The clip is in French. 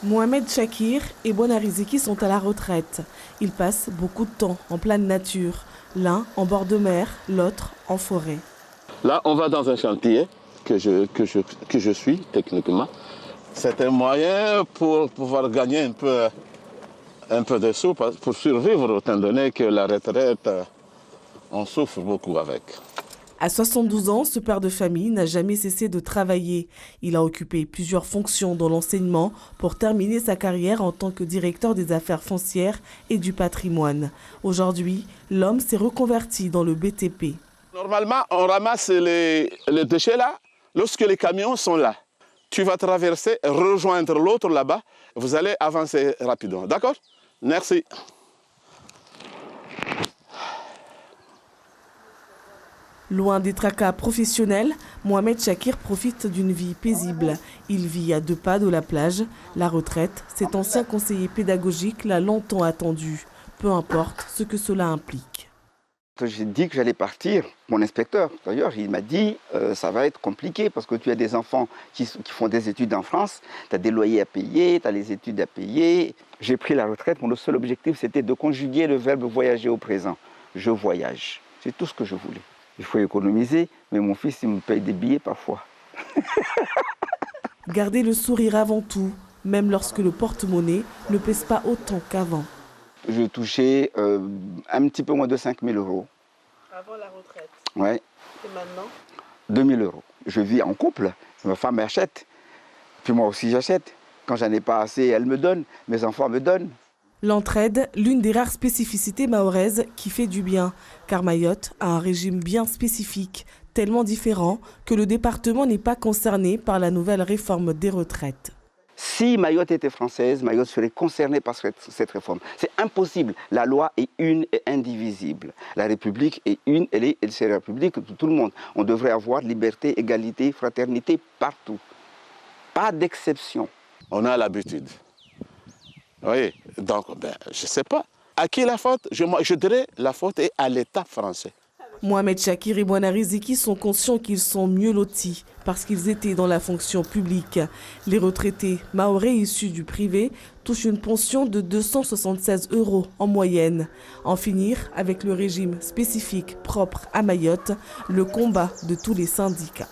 Mohamed Chakir et Bouanariziki sont à la retraite. Ils passent beaucoup de temps en pleine nature, l'un en bord de mer, l'autre en forêt. Là, on va dans un chantier que je suis techniquement. C'est un moyen pour pouvoir gagner un peu de sous pour survivre, étant donné que la retraite, on souffre beaucoup avec. À 72 ans, ce père de famille n'a jamais cessé de travailler. Il a occupé plusieurs fonctions dans l'enseignement pour terminer sa carrière en tant que directeur des affaires foncières et du patrimoine. Aujourd'hui, l'homme s'est reconverti dans le BTP. Normalement, on ramasse les déchets là lorsque les camions sont là. Tu vas traverser, rejoindre l'autre là-bas, vous allez avancer rapidement. D'accord? Merci. Loin des tracas professionnels, Mohamed Chakir profite d'une vie paisible. Il vit à 2 pas de la plage. La retraite, cet ancien conseiller pédagogique l'a longtemps attendu, peu importe ce que cela implique. J'ai dit que j'allais partir, mon inspecteur d'ailleurs, il m'a dit ça va être compliqué parce que tu as des enfants qui font des études en France, tu as des loyers à payer, tu as les études à payer. J'ai pris la retraite, mon seul objectif c'était de conjuguer le verbe voyager au présent. Je voyage, c'est tout ce que je voulais. Il faut économiser, mais mon fils, il me paye des billets parfois. Garder le sourire avant tout, même lorsque le porte-monnaie ne pèse pas autant qu'avant. Je touchais un petit peu moins de 5 000 euros. Avant la retraite? Ouais. Et maintenant? 2 000 euros. Je vis en couple, ma femme achète, puis moi aussi j'achète. Quand j'en ai pas assez, elle me donne, mes enfants me donnent. L'entraide, l'une des rares spécificités mahoraises qui fait du bien, car Mayotte a un régime bien spécifique, tellement différent que le département n'est pas concerné par la nouvelle réforme des retraites. Si Mayotte était française, Mayotte serait concernée par cette réforme. C'est impossible. La loi est une et indivisible. La République est une, c'est la République de tout le monde. On devrait avoir liberté, égalité, fraternité partout. Pas d'exception. On a l'habitude. Oui, donc, je ne sais pas. À qui la faute? Je dirais la faute est à l'État français. Mohamed Chakir et Bouanariziki sont conscients qu'ils sont mieux lotis parce qu'ils étaient dans la fonction publique. Les retraités mahorais issus du privé touchent une pension de 276 € en moyenne. En finir avec le régime spécifique propre à Mayotte, le combat de tous les syndicats.